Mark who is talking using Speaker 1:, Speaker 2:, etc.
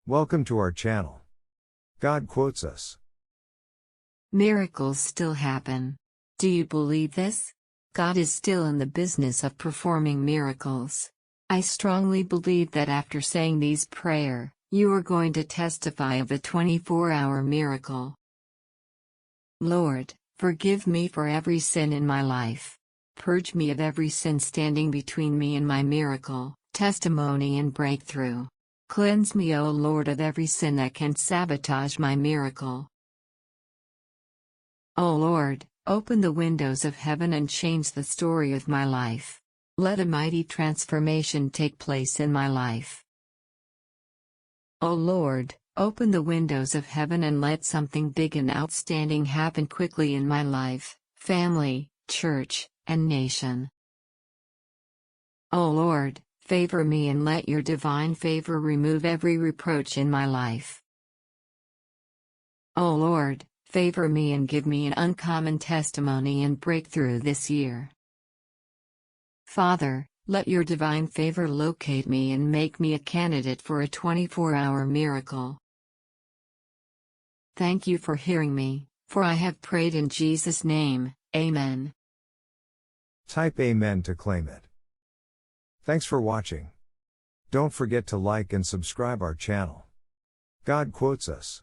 Speaker 1: Welcome to our channel. God quotes us.
Speaker 2: Miracles still happen. Do you believe this? God is still in the business of performing miracles. I strongly believe that after saying these prayers, you are going to testify of a 24-hour miracle. Lord, forgive me for every sin in my life. Purge me of every sin standing between me and my miracle, testimony and breakthrough. Cleanse me, O Lord, of every sin that can sabotage my miracle. O Lord, open the windows of heaven and change the story of my life. Let a mighty transformation take place in my life. O Lord, open the windows of heaven and let something big and outstanding happen quickly in my life, family, church, and nation. O Lord, favor me and let your divine favor remove every reproach in my life. O Lord, favor me and give me an uncommon testimony and breakthrough this year. Father, let your divine favor locate me and make me a candidate for a 24-hour miracle. Thank you for hearing me, for I have prayed in Jesus' name, Amen.
Speaker 1: Type Amen to claim it. Thanks for watching. Don't forget to like and subscribe our channel. God quotes us.